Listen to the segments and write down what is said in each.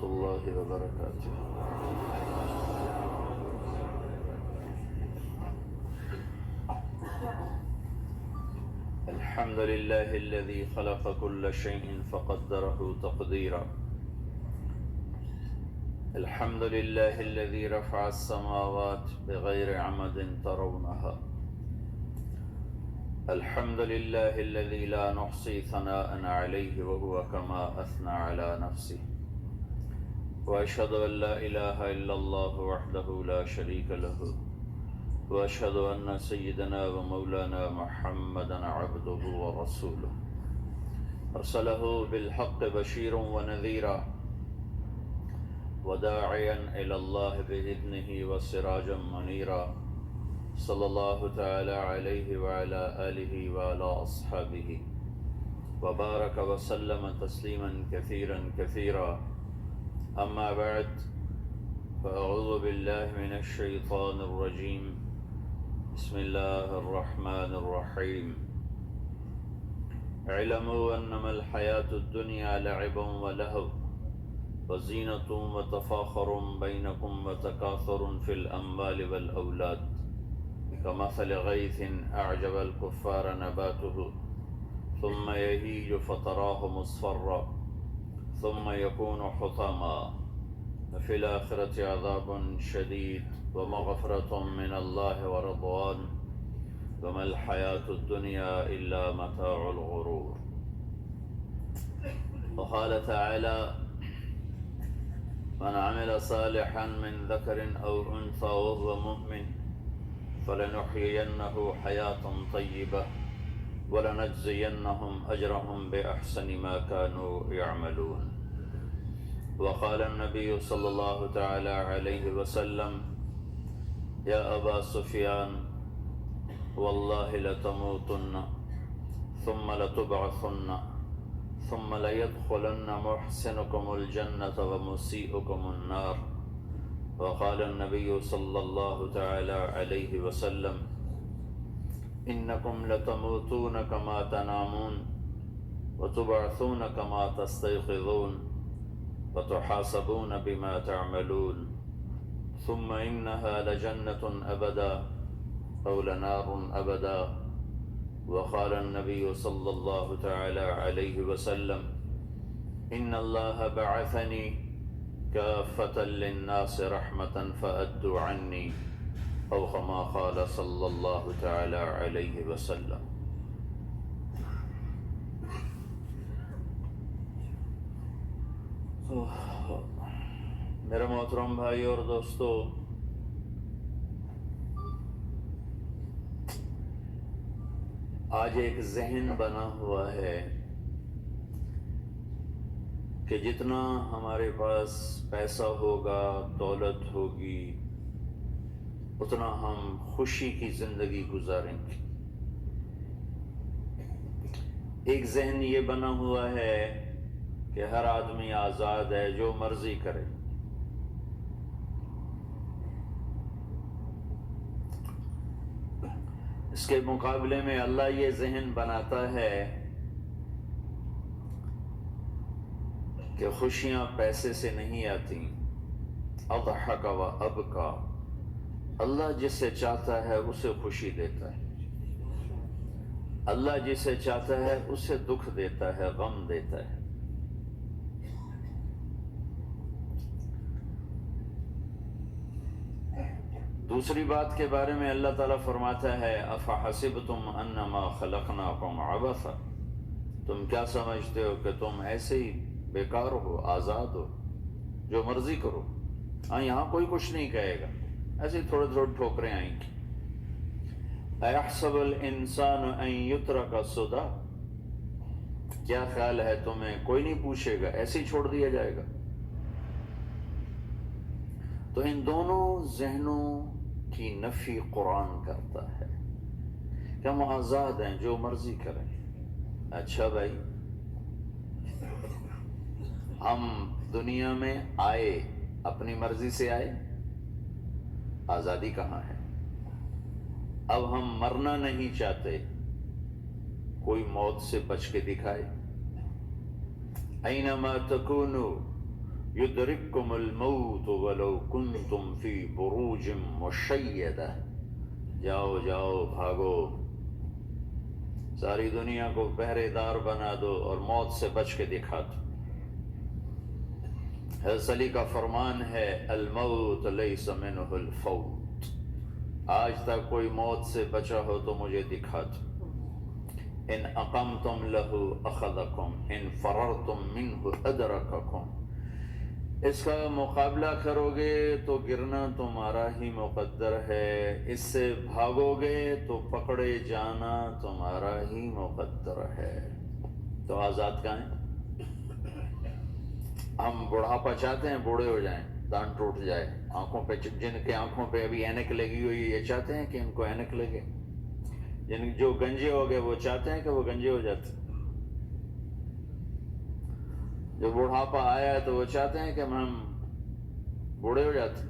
الله وبركاته. الحمد لله الذي خلق كل شيء فقدره تقديرا. الحمد لله الذي رفع السماوات بغير عمد ترونها. الحمد لله الذي لا نحصي ثناء عليه وهو كما أثنى على نفسه. وأشهد أن لا إله إلا الله وحده لا شريك له، وأشهد أن سيدنا ومولانا محمدا عبده ورسوله أرسله بالحق بشيرا ونذيرا وداعيا إلى الله بإذنه وسراجا منيرا، صلى الله تعالى عليه وعلى آله وعلى أصحابه وبارك وسلم تسليما كثيرا كثيرا. أما بعد، فأعوذ بالله من الشيطان الرجيم. بسم الله الرحمن الرحيم. اعلموا أنما الحياة الدنيا لعب ولهو وزينة وتفاخر بينكم وتكاثر في الأموال والأولاد كمثل غيث أعجب الكفار نباته ثم يهيج فتراه مصفرا ثم يكون حطاما وفي الآخرة عذاب شديد ومغفرة من الله ورضوان وما الحياة الدنيا إلا متاع الغرور. وقال تعالى: من عمل صالحا من ذكر أو أنثى وهو مؤمن فلنحيينه حياة طيبة ولنجزينهم أجرهم بأحسن ما كانوا يعملون. وقال النبي صلى الله تعالى عليه وسلم: يا أبا سفيان والله لتموتن ثم لتبعثن ثم ليدخلن محسنكم الجنة ومسيئكم النار. وقال النبي صلى الله تعالى عليه وسلم: إنكم لتموتون كما تنامون وتبعثون كما تستيقظون وتحاسبون بما تعملون ثم إنها لجنة أبدا أو لنار أبدا. وقال النبي صلى الله تعالى عليه وسلم: إن الله بعثني كافة للناس رحمة فأدوا عني، أو كما قال صلى الله تعالى عليه وسلم. میرے محترم بھائی اور دوستو، آج ایک ذہن بنا ہوا ہے کہ جتنا ہمارے پاس پیسہ ہوگا، دولت ہوگی، اتنا ہم خوشی کی زندگی گزاریں گے۔ ایک ذہن یہ بنا ہوا ہے کہ ہر آدمی آزاد ہے، جو مرضی کرے۔ اس کے مقابلے میں اللہ یہ ذہن بناتا ہے کہ خوشیاں پیسے سے نہیں آتی۔ اضحک و ابکا، اللہ جسے چاہتا ہے اسے خوشی دیتا ہے، اللہ جسے چاہتا ہے اسے دکھ دیتا ہے، غم دیتا ہے۔ دوسری بات کے بارے میں اللہ تعالیٰ فرماتا ہے: افحسبتم انما خلقناکم عبثا، تم کیا سمجھتے ہو کہ تم ایسے ہی بیکار ہو، آزاد ہو، جو مرضی کرو؟ ہاں، یہاں کوئی کچھ نہیں کہے گا، ایسے ہی تھوڑے تھوڑے ٹھوکریں آئیں گی۔ ایحسب الانسان ان یترک سدی، کیا خیال ہے تمہیں کوئی نہیں پوچھے گا، ایسے ہی چھوڑ دیا جائے گا؟ تو ان دونوں ذہنوں کی نفی قرآن کرتا ہے کہ ہم آزاد ہیں، جو مرضی کریں۔ اچھا بھائی، ہم دنیا میں آئے اپنی مرضی سے آئے، آزادی کہاں ہے؟ اب ہم مرنا نہیں چاہتے، کوئی موت سے بچ کے دکھائے۔ اینما تکونوا یدرککم الموت ولو کنتم فی بروج مشیدہ، جاؤ جاؤ بھاگو، ساری دنیا کو پہرے دار بنا دو اور موت سے بچ کے دکھا دو۔ حضرت علی کا فرمان ہے الموت لیس منہ الفوت، آج تک کوئی موت سے بچا ہو تو مجھے دکھا دو۔ ان اقمتم لہ اخذکم ان فررتم منہ ادرککم، اس کا مقابلہ کرو گے تو گرنا تمہارا ہی مقدر ہے، اس سے بھاگو گے تو پکڑے جانا تمہارا ہی مقدر ہے۔ تو آزاد کہاں ہیں؟ ہم بڑھاپا چاہتے ہیں، بوڑھے ہو جائیں، دان ٹوٹ جائے، آنکھوں پہ، جن کے آنکھوں پہ ابھی اینک لگی ہوئی یہ چاہتے ہیں کہ ان کو اینک لگے، جو گنجے ہو گئے وہ چاہتے ہیں کہ وہ گنجے ہو جاتے، جو بڑھاپا آیا ہے تو وہ چاہتے ہیں کہ ہم بوڑھے ہو جاتے۔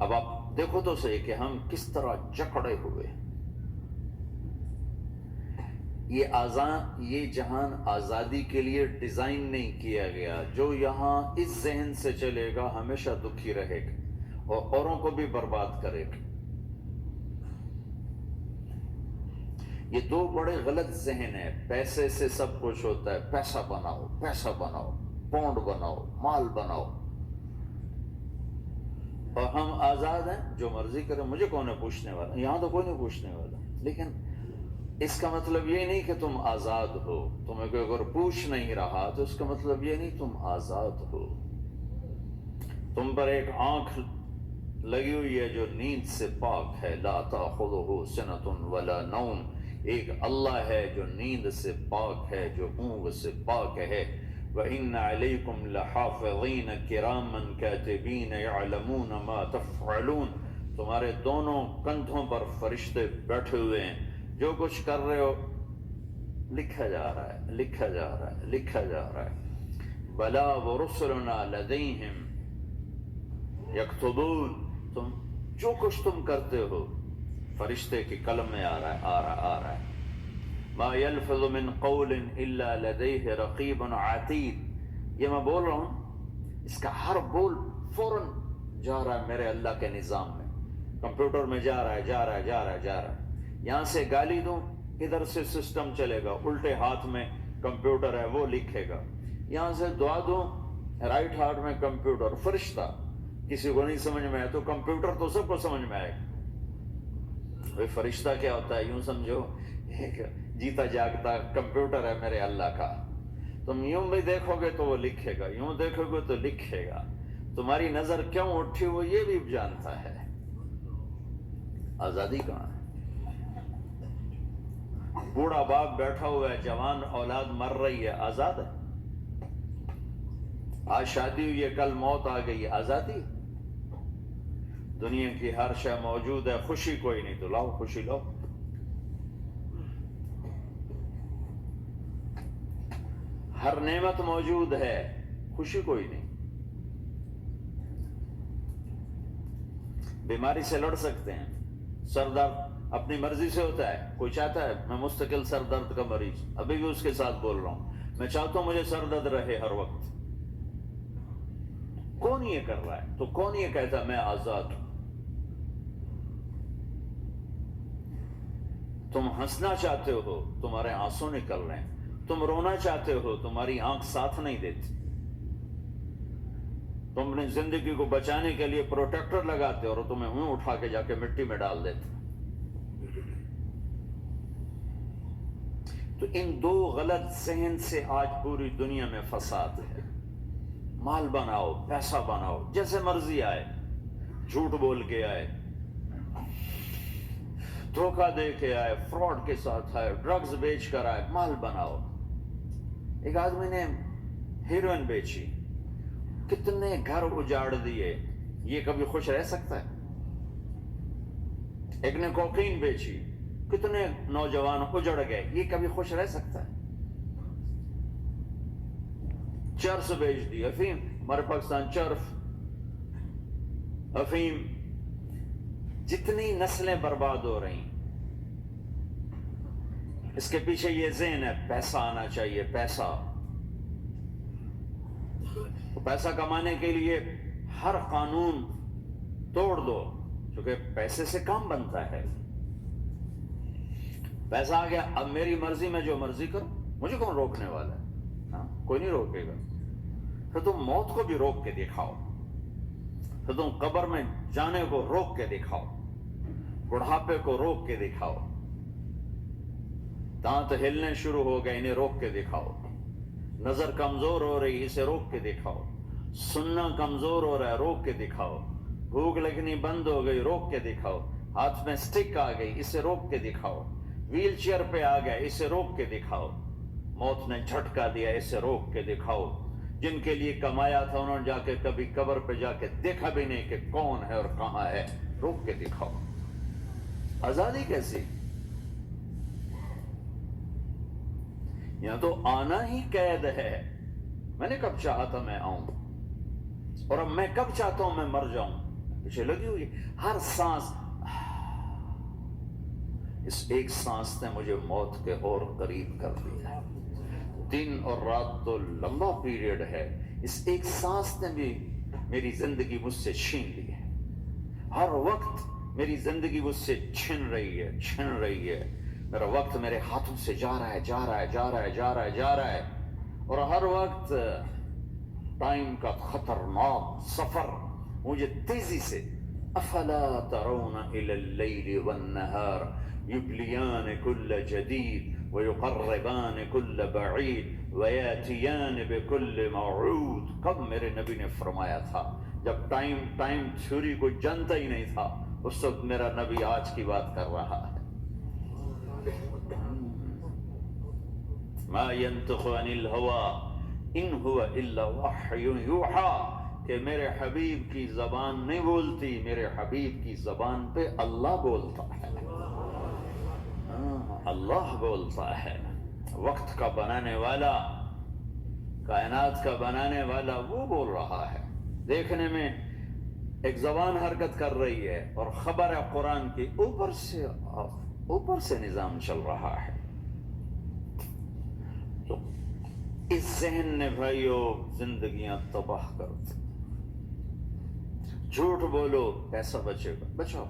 اب آپ دیکھو تو صحیح کہ ہم کس طرح جکڑے ہوئے۔ یہ جہان آزادی کے لیے ڈیزائن نہیں کیا گیا، جو یہاں اس ذہن سے چلے گا ہمیشہ دکھی رہے گا اور اوروں کو بھی برباد کرے گا۔ یہ دو بڑے غلط ذہن ہیں، پیسے سے سب کچھ ہوتا ہے، پیسہ بناؤ، پیسہ بناؤ، پونڈ بناؤ، مال بناؤ، اور ہم آزاد ہیں، جو مرضی کریں، مجھے کون ہے پوچھنے والا، یہاں تو کوئی نہیں پوچھنے والا۔ لیکن اس کا مطلب یہ نہیں کہ تم آزاد ہو، تمہیں کوئی اگر پوچھ نہیں رہا تو اس کا مطلب یہ نہیں تم آزاد ہو۔ تم پر ایک آنکھ لگی ہوئی ہے جو نیند سے پاک ہے، لا تأخذہ سنۃ ولا نوم، ایک اللہ ہے جو نیند سے پاک ہے، جو اونگ سے پاک ہے۔ وَإِنَّ عَلَيْكُمْ لَحَافِظِينَ كِرَامًا كَاتِبِينَ يَعْلَمُونَ مَا تَفْعَلُونَ، تمہارے دونوں کندھوں پر فرشتے بیٹھے ہوئے ہیں، جو کچھ کر رہے ہو لکھا جا رہا ہے، لکھا جا رہا ہے، لکھا جا رہا ہے۔ بَلَا وَرُسُلُنَا لَدَيْهِمْ يَكْتُبُونَ، تم جو کچھ تم کرتے ہو فرشتے کی قلم میں آ رہا ہے، آ رہا ہے۔ ما يلفظ من قول الا لديه رقیب عتید، یہ میں بول رہا ہوں، اس کا ہر بول فوراً جا رہا ہے میرے اللہ کے نظام میں، کمپیوٹر میں جا رہا ہے، جا رہا ہے، جا رہا ہے، جا رہا ہے۔ یہاں سے گالی دوں، ادھر سے سسٹم چلے گا، الٹے ہاتھ میں کمپیوٹر ہے وہ لکھے گا، یہاں سے دعا دوں، رائٹ ہاتھ میں کمپیوٹر، فرشتہ، کسی کو نہیں سمجھ میں آئے تو کمپیوٹر تو سب کو سمجھ میں آئے گا۔ وہ فرشتہ کیا ہوتا ہے؟ یوں سمجھو ایک جیتا جاگتا کمپیوٹر ہے میرے اللہ کا، تم یوں بھی دیکھو گے تو وہ لکھے گا، یوں دیکھو گے تو لکھے گا، تمہاری نظر کیوں اٹھی وہ یہ بھی جانتا ہے۔ آزادی کہاں ہے؟ بوڑھا باپ بیٹھا ہوا ہے، جوان اولاد مر رہی ہے، آزاد ہے؟ آج شادی ہوئی ہے، کل موت آ گئی، آزادی؟ دنیا کی ہر شے موجود ہے، خوشی کوئی نہیں تو لاؤ، خوشی لاؤ۔ ہر نعمت موجود ہے، خوشی کوئی نہیں۔ بیماری سے لڑ سکتے ہیں، سر درد اپنی مرضی سے ہوتا ہے، کوئی چاہتا ہے میں مستقل سر درد کا مریض، ابھی بھی اس کے ساتھ بول رہا ہوں، میں چاہتا ہوں مجھے سر درد رہے ہر وقت، کون یہ کر رہا ہے؟ تو کون یہ کہتا ہے میں آزاد ہوں؟ تم ہنسنا چاہتے ہو، تمہارے آنسو نکل رہے ہیں، تم رونا چاہتے ہو، تمہاری آنکھ ساتھ نہیں دیتی، تم اپنی زندگی کو بچانے کے لیے پروٹیکٹر لگاتے اور تمہیں اون اٹھا کے جا کے مٹی میں ڈال دیتے۔ تو ان دو غلط ذہن سے آج پوری دنیا میں فساد ہے۔ مال بناؤ، پیسہ بناؤ، جیسے مرضی آئے، جھوٹ بول کے آئے، دھوکہ دے کے آئے، فراڈ کے ساتھ آئے، ڈرگز بیچ کر آئے، مال بناؤ۔ ایک آدمی نے ہیروئن بیچی، کتنے گھر اجاڑ دیے، یہ کبھی خوش رہ سکتا ہے؟ ایک نے کوکین بیچی، کتنے نوجوان اجڑ گئے، یہ کبھی خوش رہ سکتا ہے؟ چرس بیچ دی، افیم، ہمارے پاکستان چرس، افیم، جتنی نسلیں برباد ہو رہی، اس کے پیچھے یہ ذہن ہے پیسہ آنا چاہیے، پیسہ، پیسہ کمانے کے لیے ہر قانون توڑ دو، کیونکہ پیسے سے کام بنتا ہے. پیسہ آ گیا، اب میری مرضی میں جو مرضی کروں، مجھے کون روکنے والا ہے؟ ہاں، کوئی نہیں روکے گا. پھر تم موت کو بھی روک کے دکھاؤ، پھر تم قبر میں جانے کو روک کے دکھاؤ، بڑھاپے کو روک کے دکھاؤ، دانت ہلنے شروع ہو گئے انہیں روک کے دکھاؤ، نظر کمزور ہو رہی اسے روک کے دکھاؤ، سننا کمزور ہو رہا ہے روک کے دکھاؤ، بھوک لگنی بند ہو گئی روک کے دکھاؤ، ہاتھ میں سٹک آ گئی اسے روک کے دکھاؤ، ویل چیئر پہ آ گیا اسے روک کے دکھاؤ، موت نے جھٹکا دیا اسے روک کے دکھاؤ. جن کے لیے کمایا تھا انہوں نے جا کے کبھی قبر پہ جا کے دیکھا بھی نہیں کہ کون ہے اور کہاں ہے، روک کے دکھاؤ. آزادی کیسی؟ یہاں تو آنا ہی قید ہے. میں نے کب چاہا تھا میں آؤں، اور اب میں کب چاہتا ہوں میں مر جاؤں. پیچھے لگی ہوئی ہر سانس، اس ایک سانس نے مجھے موت کے اور قریب کر دیا. دن اور رات تو لمبا پیریڈ ہے، اس ایک سانس نے بھی میری زندگی مجھ سے چھین لی ہے. ہر وقت میری زندگی مجھ سے چھن رہی ہے. میرا وقت میرے ہاتھوں سے جا رہا ہے. اور ہر وقت ٹائم کا خطرناک سفر مجھے تیزی سے، افلا ترون الى اللیل والنہار یبلیان کل جدید ویقربان کل بعید ویاتیان بکل موعود. کب میرے نبی نے فرمایا تھا؟ جب ٹائم تھیوری کو جانتا ہی نہیں تھا، اس وقت میرا نبی آج کی بات کر رہا ہے. ما ينطق عن الهوى ان هو الا وحی یوحی، کہ میرے حبیب کی زبان نہیں بولتی، میرے حبیب کی زبان پہ اللہ بولتا ہے. اللہ بولتا ہے. وقت کا بنانے والا، کائنات کا بنانے والا وہ بول رہا ہے. دیکھنے میں ایک زبان حرکت کر رہی ہے اور خبر ہے قرآن کی، اوپر سے نظام چل رہا ہے. تو اس ذہن نے بھائیو زندگیاں تباہ کر دی. جھوٹ بولو پیسہ بچے گا، بچاؤ.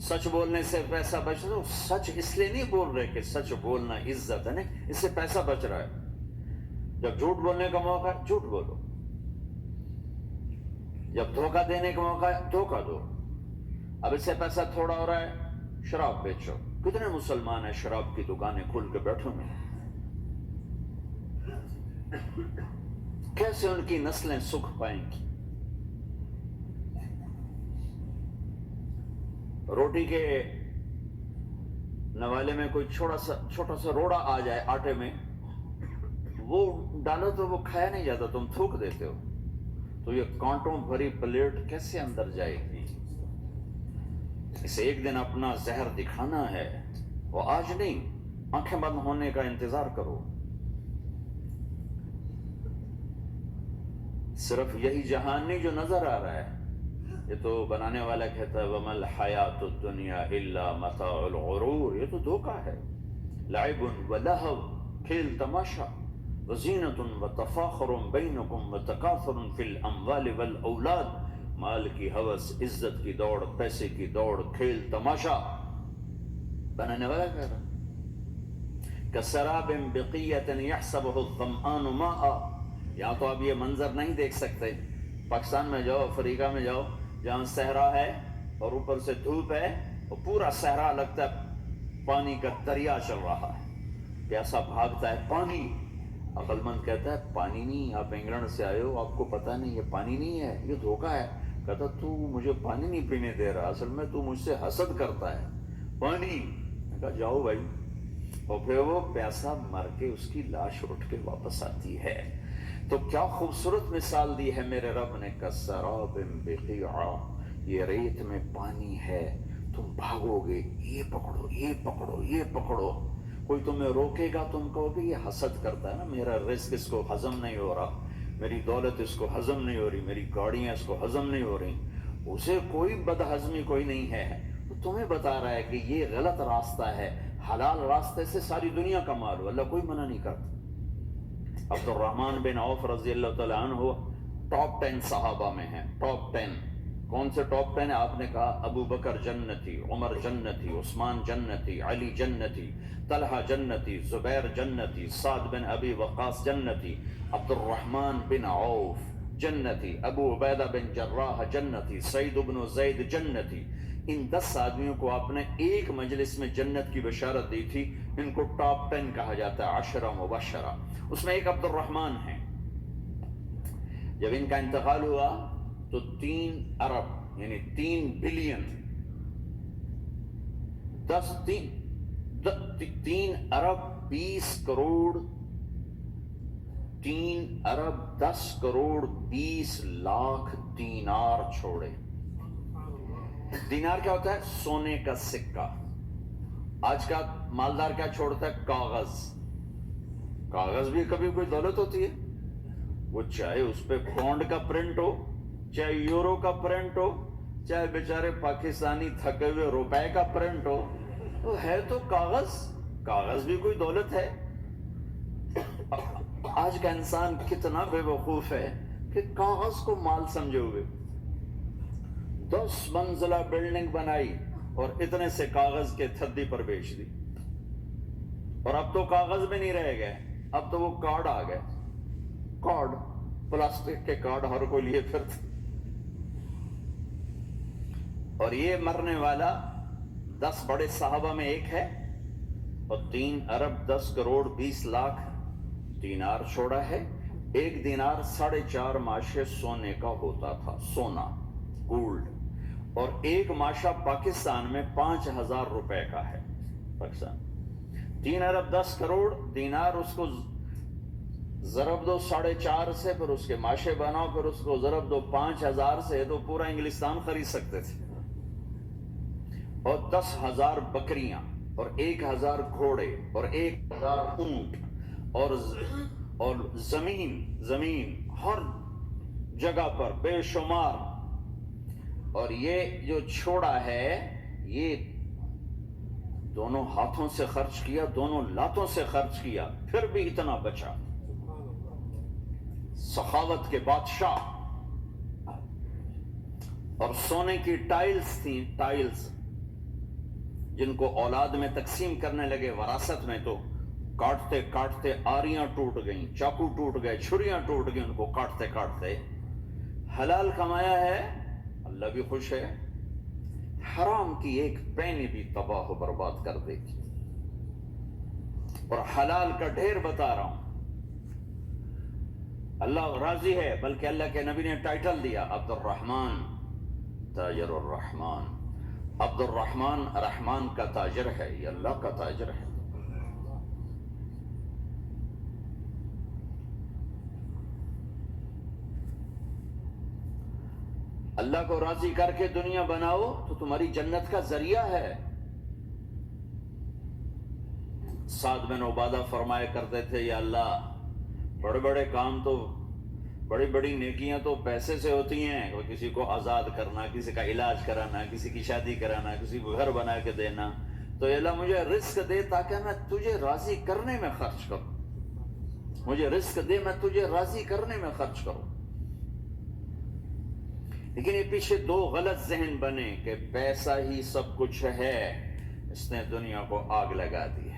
سچ بولنے سے پیسہ بچ رہا. سچ اس لیے نہیں بول رہے کہ سچ بولنا عزت ہے، نہیں، اس سے پیسہ بچ رہا ہے. جب جھوٹ بولنے کا موقع ہے جھوٹ بولو، جب دھوکہ دینے کا موقع ہے دھوکہ دو. اب اس سے پیسہ تھوڑا ہو رہا ہے، شراب بیچو. کتنے مسلمان ہیں شراب کی دکانیں کھول کے بیٹھے ہوئے ہیں. کیسے ان کی نسلیں سکھ پائیں گی؟ روٹی کے نوالے میں کوئی چھوٹا سا روڑا آ جائے آٹے میں، وہ ڈالو تو وہ کھایا نہیں جاتا، تم تھوک دیتے ہو. تو یہ کانٹوں بھری پلیٹ کیسے اندر جائے گی؟ اسے ایک دن اپنا زہر دکھانا ہے، وہ آج نہیں، آنکھیں بند ہونے کا انتظار کرو. صرف یہی جہان نہیں جو نظر آ رہا ہے. یہ تو بنانے والا کہتا ہے وَمَا الْحَيَاةُ الدُّنْيَا إِلَّا مَتَاعُ الْغُرُورِ. یہ تو دھوکہ ہے. لَعِبٌ وَلَهْوٌ، کھیل تماشا، وَزِینَةٌ وَتَفَاخُرٌ بَيْنَكُمْ وَتَكَاثُرٌ فِي الْأَمْوَالِ وَالْأَوْلَادِ. مال کی ہوس، عزت کی دوڑ، پیسے کی دوڑ، کھیل تماشا. بنانے والا کہہ رہا كَسَرَابٍ بِقِيَّةٍ يَحْسَبُهُ الظَّمْآنُ مَاءً. یہاں تو آپ یہ منظر نہیں دیکھ سکتے. پاکستان میں جاؤ، افریقہ میں جاؤ، جہاں صحرا ہے اور اوپر سے دھوپ ہے، اور پورا صحرا لگتا ہے پانی کا دریا چل رہا ہے، پیاسا بھاگتا ہے پانی. عقل مند کہتا ہے پانی نہیں، آپ انگلینڈ سے آئے ہو، آپ کو پتہ نہیں یہ پانی نہیں ہے، یہ دھوکہ ہے. کہتا تو مجھے پانی نہیں پینے دے رہا، اصل میں تو مجھ سے حسد کرتا ہے. پانی. میں کہا جاؤ بھائی. اور پھر وہ پیاسا مر کے اس کی لاش اٹھ کے واپس آتی ہے. تو کیا خوبصورت مثال دی ہے میرے رب نے. کسراب بقیعہ، یہ ریت میں پانی ہے، تم بھاگو گے، یہ پکڑو یہ پکڑو یہ پکڑو. کوئی تمہیں روکے گا، تم کہو گے یہ حسد کرتا ہے نا، میرا رزق اس کو ہضم نہیں ہو رہا، میری دولت اس کو ہضم نہیں ہو رہی، میری گاڑیاں اس کو ہضم نہیں ہو رہی. اسے کوئی بد ہضمی کوئی نہیں ہے. وہ تمہیں بتا رہا ہے کہ یہ غلط راستہ ہے، حلال راستے سے ساری دنیا کا مال ہو، اللہ کوئی منع نہیں کرتا. عبد الرحمن بن عوف رضی اللہ تعالیٰ عنہ ٹاپ 10 صحابہ میں ہیں، ٹاپ 10۔ کون سے ٹاپ 10 ہے؟ آپ نے کہا ابو بکر جنتی، عمر جنتی، عثمان جنتی، علی جنتی، طلحہ جنتی، زبیر جنتی، سعد بن ابی وقاص جنتی، عبد الرحمن بن عوف جنتی، ابو عبیدہ بن جراح جنتی، سعید بن زید جنتی۔ ان 10 آدمیوں کو آپ نے ایک مجلس میں جنت کی بشارت دی تھی، ان کو ٹاپ 10 کہا جاتا ہے، 10 مبشرہ۔ اس میں ایک عبد الرحمن ہے۔ جب ان کا انتقال ہوا تو 3 ارب یعنی 3 بلین 3 ارب 20 کروڑ 3 ارب 10 کروڑ 20 لاکھ دینار چھوڑے۔ دینار کیا ہوتا ہے؟ سونے کا سکہ۔ آج کا مالدار کیا چھوڑتا ہے؟ کاغذ۔ کاغذ بھی کبھی کوئی دولت ہوتی ہے، وہ چاہے اس پہ پاؤنڈ کا پرنٹ ہو، چاہے یورو کا پرنٹ ہو، چاہے بیچارے پاکستانی تھکے ہوئے روپے کا پرنٹ ہو، وہ ہے تو کاغذ۔ کاغذ بھی کوئی دولت ہے۔ آج کا انسان کتنا بے وقوف ہے کہ کاغذ کو مال سمجھے ہوئے 10 منزلہ بلڈنگ بنائی اور اتنے سے کاغذ کے تھدی پر بیچ دی، اور اب تو کاغذ میں نہیں رہ گئے، اب تو وہ کارڈ آ گئے۔ کارڈ، پلاسٹک کے کارڈ ہر کوئی لیے پھرتے، اور یہ مرنے والا 10 بڑے صحابہ میں ایک ہے، اور 3 ارب 10 کروڑ 20 لاکھ دینار چھوڑا ہے۔ ایک دینار 4.5 ماشے سونے کا ہوتا تھا، سونا، گولڈ، اور ایک ماشا پاکستان میں 5,000 روپے کا ہے۔ پاکستان 3 ارب 10 کروڑ دینار، اس کو ضرب دو 4.5 سے، پھر اس کے ماشے بناؤ، پھر اس کو ضرب دو 5,000 سے، تو پورا انگلستان خرید سکتے تھے۔ اور 10,000 بکریاں، اور 1,000 گھوڑے، اور 1,000 اونٹ، اور زمین ہر جگہ پر بے شمار۔ اور یہ جو چھوڑا ہے، یہ دونوں ہاتھوں سے خرچ کیا، دونوں لاتوں سے خرچ کیا، پھر بھی اتنا بچا۔ سخاوت کے بادشاہ۔ اور سونے کی ٹائلز تھیں، ٹائلز، جن کو اولاد میں تقسیم کرنے لگے وراثت میں، تو کاٹتے کاٹتے آریاں ٹوٹ گئیں، چاقو ٹوٹ گئے، چھریاں ٹوٹ گئیں، ان کو کاٹتے کاٹتے۔ حلال کمایا ہے، اللہ بھی خوش ہے، حرام کی ایک پینی بھی تباہ و برباد کر دے گی۔ اور حلال کا ڈھیر بتا رہا ہوں، اللہ راضی ہے، بلکہ اللہ کے نبی نے ٹائٹل دیا عبد الرحمن تاجر الرحمن۔ عبد الرحمن رحمان کا تاجر ہے، یہ اللہ کا تاجر ہے۔ اللہ کو راضی کر کے دنیا بناؤ تو تمہاری جنت کا ذریعہ ہے۔ سعد بن عبادہ فرمایا کرتے تھے، یا اللہ، بڑے بڑے کام تو، بڑی بڑی نیکیاں تو پیسے سے ہوتی ہیں، وہ کسی کو آزاد کرنا، کسی کا علاج کرانا، کسی کی شادی کرانا، کسی کو گھر بنا کے دینا، تو یا اللہ مجھے رزق دے تاکہ میں تجھے راضی کرنے میں خرچ کروں، مجھے رزق دے میں تجھے راضی کرنے میں خرچ کروں۔ لیکن یہ پیچھے 2 غلط ذہن بنے کہ پیسہ ہی سب کچھ ہے، اس نے دنیا کو آگ لگا دی۔